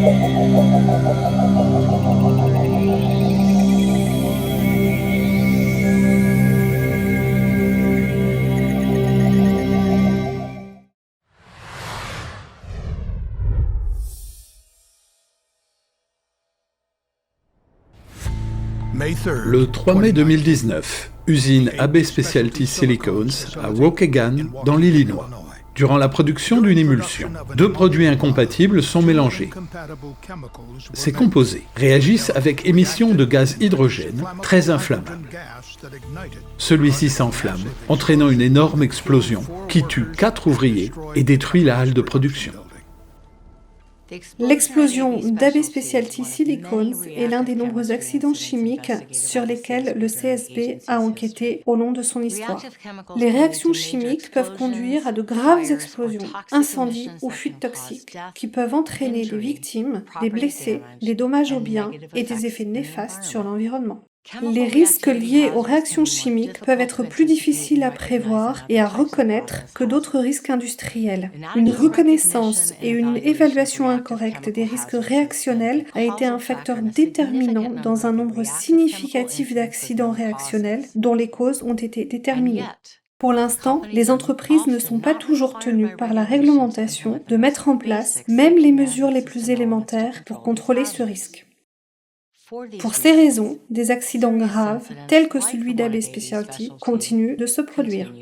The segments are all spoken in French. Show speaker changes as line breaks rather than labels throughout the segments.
Le 3 mai 2019, usine AB Specialty Silicones à Waukegan, dans l'Illinois. Durant la production d'une émulsion, deux produits incompatibles sont mélangés. Ces composés réagissent avec émission de gaz hydrogène très inflammable. Celui-ci s'enflamme, entraînant une énorme explosion qui tue 4 ouvriers et détruit la halle de production.
L'explosion d'AB Specialty Silicones est l'un des nombreux accidents chimiques sur lesquels le CSB a enquêté au long de son histoire. Les réactions chimiques peuvent conduire à de graves explosions, incendies ou fuites toxiques, qui peuvent entraîner des victimes, des blessés, des dommages aux biens et des effets néfastes sur l'environnement. Les risques liés aux réactions chimiques peuvent être plus difficiles à prévoir et à reconnaître que d'autres risques industriels. Une reconnaissance et une évaluation incorrecte des risques réactionnels a été un facteur déterminant dans un nombre significatif d'accidents réactionnels dont les causes ont été déterminées. Pour l'instant, les entreprises ne sont pas toujours tenues par la réglementation de mettre en place même les mesures les plus élémentaires pour contrôler ce risque. Pour ces raisons, des accidents graves, tels que celui d'AB Specialty, continuent de se produire.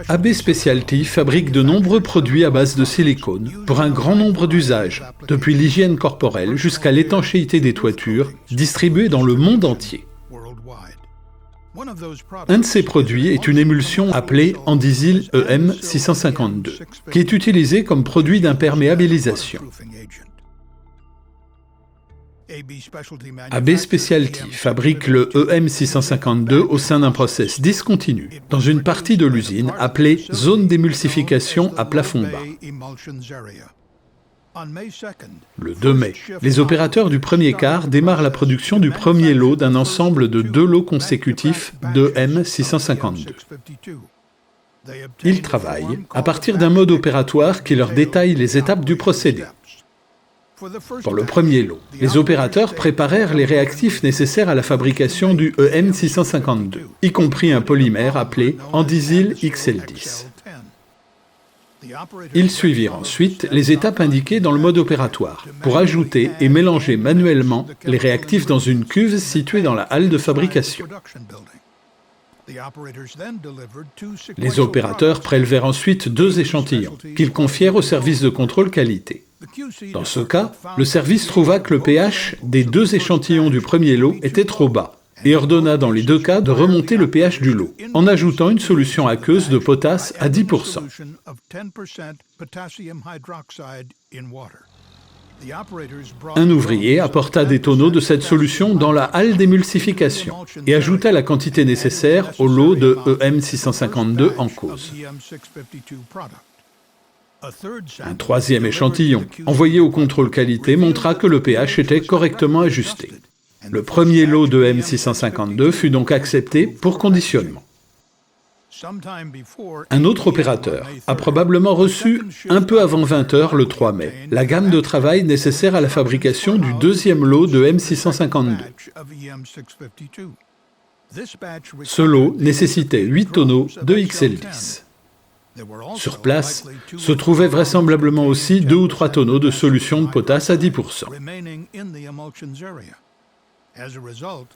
AB Specialty fabrique de nombreux produits à base de silicone pour un grand nombre d'usages, depuis l'hygiène corporelle jusqu'à l'étanchéité des toitures, distribués dans le monde entier. Un de ces produits est une émulsion appelée Andisyl EM652, qui est utilisée comme produit d'imperméabilisation. AB Specialty fabrique le EM652 au sein d'un process discontinu, dans une partie de l'usine appelée zone d'émulsification à plafond bas. Le 2 mai, les opérateurs du premier quart démarrent la production du premier lot d'un ensemble de 2 lots consécutifs de M652. Ils travaillent à partir d'un mode opératoire qui leur détaille les étapes du procédé. Pour le premier lot, les opérateurs préparèrent les réactifs nécessaires à la fabrication du EM652, y compris un polymère appelé Andisyl XL10. Ils suivirent ensuite les étapes indiquées dans le mode opératoire pour ajouter et mélanger manuellement les réactifs dans une cuve située dans la halle de fabrication. Les opérateurs prélevèrent ensuite 2 échantillons qu'ils confièrent au service de contrôle qualité. Dans ce cas, le service trouva que le pH des 2 échantillons du premier lot était trop bas et ordonna dans les 2 cas de remonter le pH du lot, en ajoutant une solution aqueuse de potasse à 10%. Un ouvrier apporta des tonneaux de cette solution dans la halle d'émulsification et ajouta la quantité nécessaire au lot de EM652 en cause. Un 3e échantillon, envoyé au contrôle qualité, montra que le pH était correctement ajusté. Le premier lot de M652 fut donc accepté pour conditionnement. Un autre opérateur a probablement reçu, un peu avant 20 h le 3 mai, la gamme de travail nécessaire à la fabrication du 2e lot de M652. Ce lot nécessitait 8 tonneaux de XL10. Sur place, se trouvaient vraisemblablement aussi 2 ou 3 tonneaux de solution de potasse à 10%.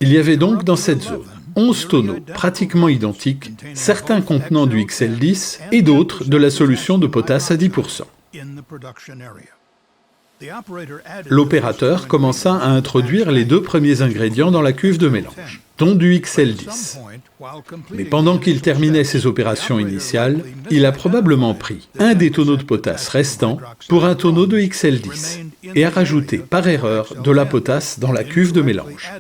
Il y avait donc dans cette zone 11 tonneaux pratiquement identiques, certains contenant du XL10 et d'autres de la solution de potasse à 10%. L'opérateur commença à introduire les 2 premiers ingrédients dans la cuve de mélange, dont du XL10. Mais pendant qu'il terminait ses opérations initiales, il a probablement pris un des tonneaux de potasse restants pour un tonneau de XL10 et a rajouté par erreur de la potasse dans la cuve de mélange.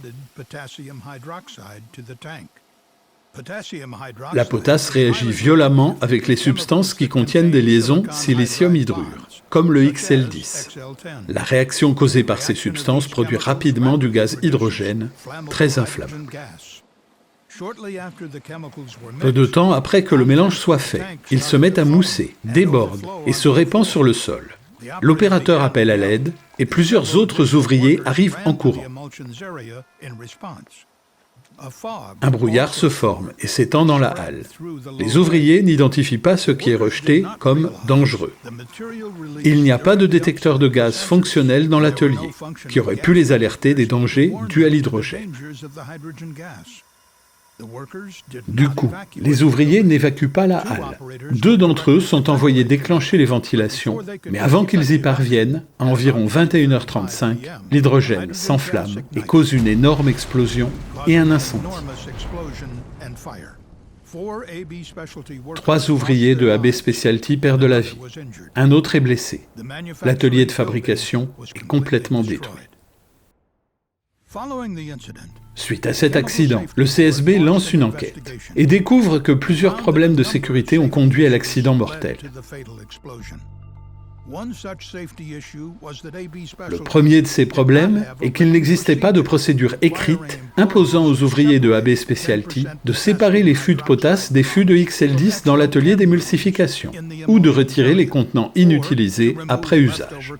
La potasse réagit violemment avec les substances qui contiennent des liaisons silicium-hydrure, comme le XL10. La réaction causée par ces substances produit rapidement du gaz hydrogène, très inflammable. Peu de temps après que le mélange soit fait, il se met à mousser, déborde et se répand sur le sol. L'opérateur appelle à l'aide et plusieurs autres ouvriers arrivent en courant. Un brouillard se forme et s'étend dans la halle. Les ouvriers n'identifient pas ce qui est rejeté comme dangereux. Il n'y a pas de détecteur de gaz fonctionnel dans l'atelier, qui aurait pu les alerter des dangers dus à l'hydrogène. Du coup, les ouvriers n'évacuent pas la halle. 2 d'entre eux sont envoyés déclencher les ventilations, mais avant qu'ils y parviennent, à environ 21h35, l'hydrogène s'enflamme et cause une énorme explosion et un incendie. 3 ouvriers de AB Specialty perdent la vie. Un autre est blessé. L'atelier de fabrication est complètement détruit. Suite à cet accident, le CSB lance une enquête et découvre que plusieurs problèmes de sécurité ont conduit à l'accident mortel. Le premier de ces problèmes est qu'il n'existait pas de procédure écrite imposant aux ouvriers de AB Specialty de séparer les fûts de potasse des fûts de XL10 dans l'atelier d'émulsification ou de retirer les contenants inutilisés après usage.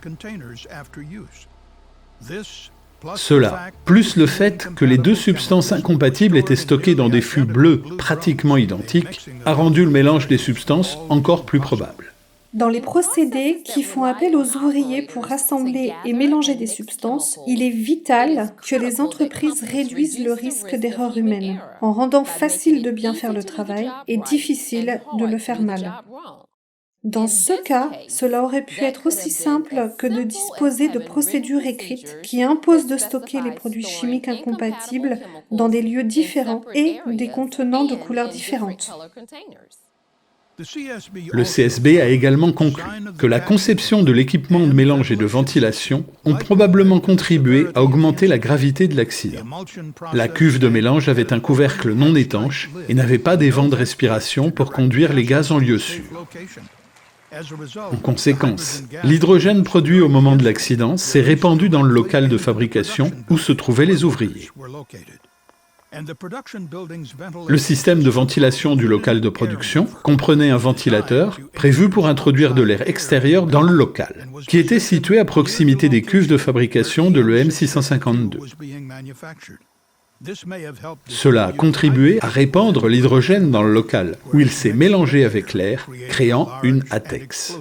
Cela, plus le fait que les 2 substances incompatibles étaient stockées dans des fûts bleus pratiquement identiques, a rendu le mélange des substances encore plus probable.
Dans les procédés qui font appel aux ouvriers pour rassembler et mélanger des substances, il est vital que les entreprises réduisent le risque d'erreur humaine, en rendant facile de bien faire le travail et difficile de le faire mal. Dans ce cas, cela aurait pu être aussi simple que de disposer de procédures écrites qui imposent de stocker les produits chimiques incompatibles dans des lieux différents et des contenants de couleurs différentes.
Le CSB a également conclu que la conception de l'équipement de mélange et de ventilation ont probablement contribué à augmenter la gravité de l'accident. La cuve de mélange avait un couvercle non étanche et n'avait pas d'évent de respiration pour conduire les gaz en lieu sûr. En conséquence, l'hydrogène produit au moment de l'accident s'est répandu dans le local de fabrication où se trouvaient les ouvriers. Le système de ventilation du local de production comprenait un ventilateur prévu pour introduire de l'air extérieur dans le local, qui était situé à proximité des cuves de fabrication de l'EM652. Cela a contribué à répandre l'hydrogène dans le local, où il s'est mélangé avec l'air, créant une ATEX.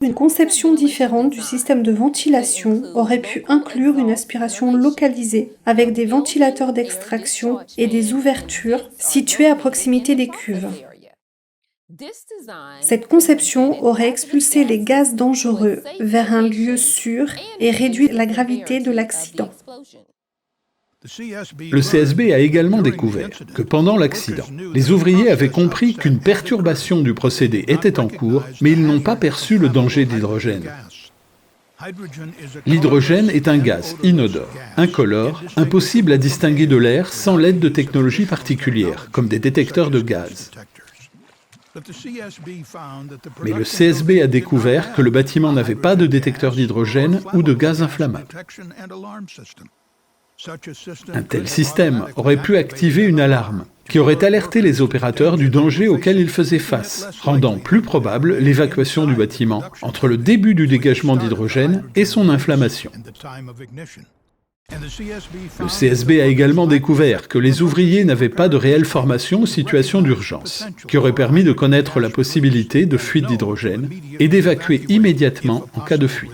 Une conception différente du système de ventilation aurait pu inclure une aspiration localisée avec des ventilateurs d'extraction et des ouvertures situées à proximité des cuves. Cette conception aurait expulsé les gaz dangereux vers un lieu sûr et réduit la gravité de l'accident.
Le CSB a également découvert que pendant l'accident, les ouvriers avaient compris qu'une perturbation du procédé était en cours, mais ils n'ont pas perçu le danger de l'hydrogène. L'hydrogène est un gaz inodore, incolore, impossible à distinguer de l'air sans l'aide de technologies particulières, comme des détecteurs de gaz. Mais le CSB a découvert que le bâtiment n'avait pas de détecteur d'hydrogène ou de gaz inflammable. Un tel système aurait pu activer une alarme qui aurait alerté les opérateurs du danger auquel ils faisaient face, rendant plus probable l'évacuation du bâtiment entre le début du dégagement d'hydrogène et son inflammation. Le CSB a également découvert que les ouvriers n'avaient pas de réelle formation aux situations d'urgence, qui aurait permis de connaître la possibilité de fuite d'hydrogène et d'évacuer immédiatement en cas de fuite.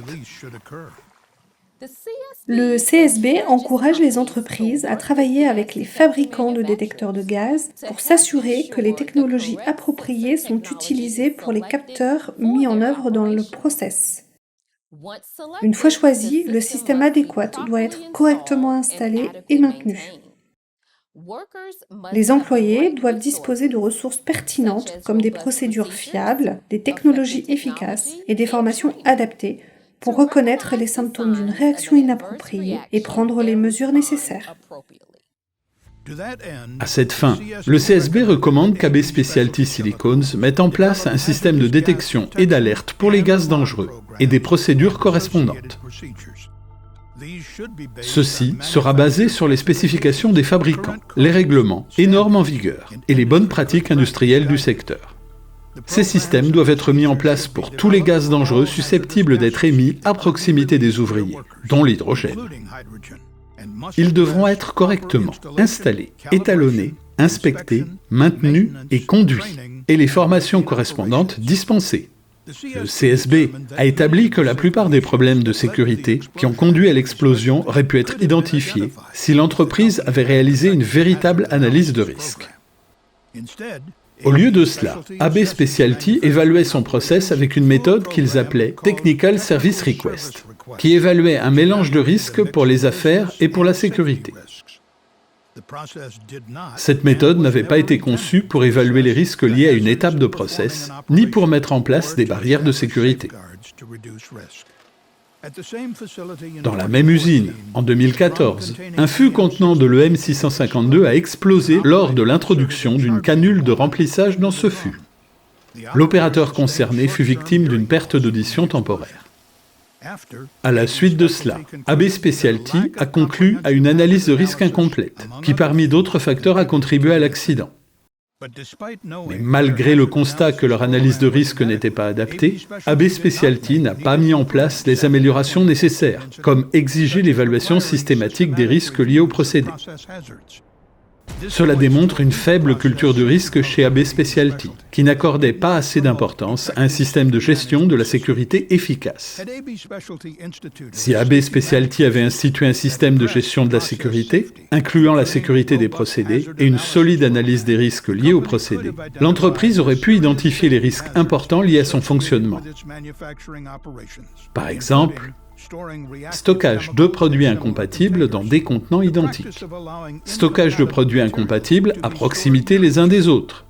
Le CSB encourage les entreprises à travailler avec les fabricants de détecteurs de gaz pour s'assurer que les technologies appropriées sont utilisées pour les capteurs mis en œuvre dans le process. Une fois choisi, le système adéquat doit être correctement installé et maintenu. Les employés doivent disposer de ressources pertinentes comme des procédures fiables, des technologies efficaces et des formations adaptées pour reconnaître les symptômes d'une réaction inappropriée et prendre les mesures nécessaires.
À cette fin, le CSB recommande qu'AB Specialty Silicones mette en place un système de détection et d'alerte pour les gaz dangereux et des procédures correspondantes. Ceci sera basé sur les spécifications des fabricants, les règlements et normes en vigueur, et les bonnes pratiques industrielles du secteur. Ces systèmes doivent être mis en place pour tous les gaz dangereux susceptibles d'être émis à proximité des ouvriers, dont l'hydrogène. Ils devront être correctement installés, étalonnés, inspectés, maintenus et conduits, et les formations correspondantes dispensées. Le CSB a établi que la plupart des problèmes de sécurité qui ont conduit à l'explosion auraient pu être identifiés si l'entreprise avait réalisé une véritable analyse de risque. Au lieu de cela, AB Specialty évaluait son process avec une méthode qu'ils appelaient Technical Service Request, qui évaluait un mélange de risques pour les affaires et pour la sécurité. Cette méthode n'avait pas été conçue pour évaluer les risques liés à une étape de process, ni pour mettre en place des barrières de sécurité. Dans la même usine, en 2014, un fût contenant de l'EM652 a explosé lors de l'introduction d'une canule de remplissage dans ce fût. L'opérateur concerné fut victime d'une perte d'audition temporaire. À la suite de cela, AB Specialty a conclu à une analyse de risque incomplète, qui parmi d'autres facteurs a contribué à l'accident. Mais malgré le constat que leur analyse de risque n'était pas adaptée, AB Specialty n'a pas mis en place les améliorations nécessaires, comme exiger l'évaluation systématique des risques liés au procédé. Cela démontre une faible culture du risque chez AB Specialty, qui n'accordait pas assez d'importance à un système de gestion de la sécurité efficace. Si AB Specialty avait institué un système de gestion de la sécurité, incluant la sécurité des procédés et une solide analyse des risques liés aux procédés, l'entreprise aurait pu identifier les risques importants liés à son fonctionnement. Par exemple, stockage de produits incompatibles dans des contenants identiques. Stockage de produits incompatibles à proximité les uns des autres.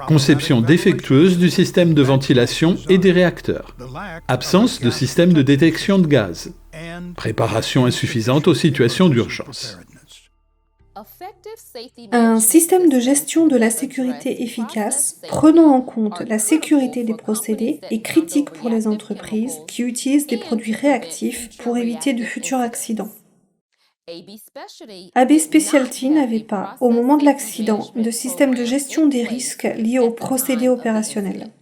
Conception défectueuse du système de ventilation et des réacteurs. Absence de système de détection de gaz. Préparation insuffisante aux situations d'urgence.
Un système de gestion de la sécurité efficace, prenant en compte la sécurité des procédés, est critique pour les entreprises qui utilisent des produits réactifs pour éviter de futurs accidents. AB Specialty n'avait pas, au moment de l'accident, de système de gestion des risques liés aux procédés opérationnels.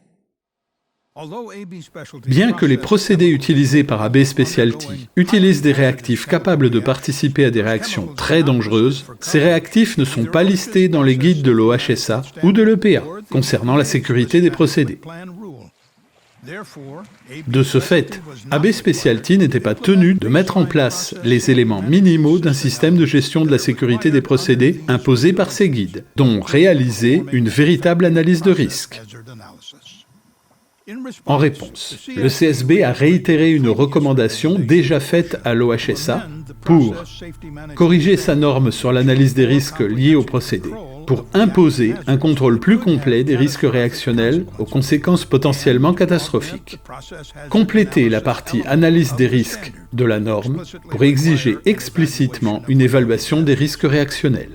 Bien que les procédés utilisés par AB Specialty utilisent des réactifs capables de participer à des réactions très dangereuses, ces réactifs ne sont pas listés dans les guides de l'OHSA ou de l'EPA concernant la sécurité des procédés. De ce fait, AB Specialty n'était pas tenu de mettre en place les éléments minimaux d'un système de gestion de la sécurité des procédés imposé par ces guides, dont réaliser une véritable analyse de risque. En réponse, le CSB a réitéré une recommandation déjà faite à l'OHSA pour corriger sa norme sur l'analyse des risques liés au procédé, pour imposer un contrôle plus complet des risques réactionnels aux conséquences potentiellement catastrophiques, compléter la partie analyse des risques de la norme pour exiger explicitement une évaluation des risques réactionnels.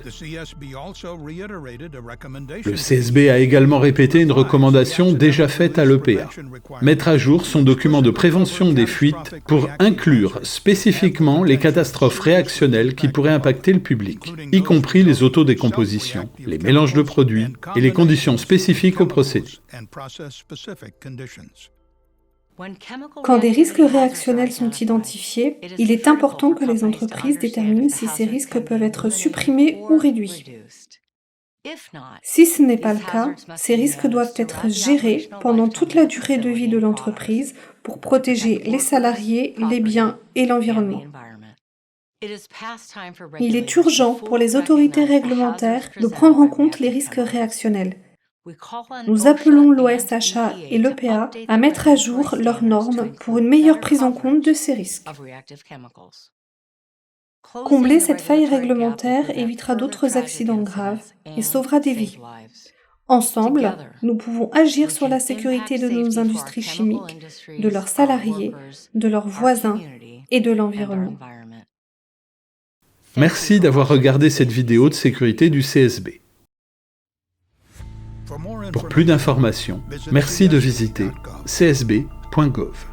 Le CSB a également répété une recommandation déjà faite à l'EPA, mettre à jour son document de prévention des fuites pour inclure spécifiquement les catastrophes réactionnelles qui pourraient impacter le public, y compris les autodécompositions, les mélanges de produits et les conditions spécifiques au procédé.
Quand des risques réactionnels sont identifiés, il est important que les entreprises déterminent si ces risques peuvent être supprimés ou réduits. Si ce n'est pas le cas, ces risques doivent être gérés pendant toute la durée de vie de l'entreprise pour protéger les salariés, les biens et l'environnement. Il est urgent pour les autorités réglementaires de prendre en compte les risques réactionnels. Nous appelons l'OSHA et l'EPA à mettre à jour leurs normes pour une meilleure prise en compte de ces risques. Combler cette faille réglementaire évitera d'autres accidents graves et sauvera des vies. Ensemble, nous pouvons agir sur la sécurité de nos industries chimiques, de leurs salariés, de leurs voisins et de l'environnement.
Merci d'avoir regardé cette vidéo de sécurité du CSB. Pour plus d'informations, merci de visiter csb.gov.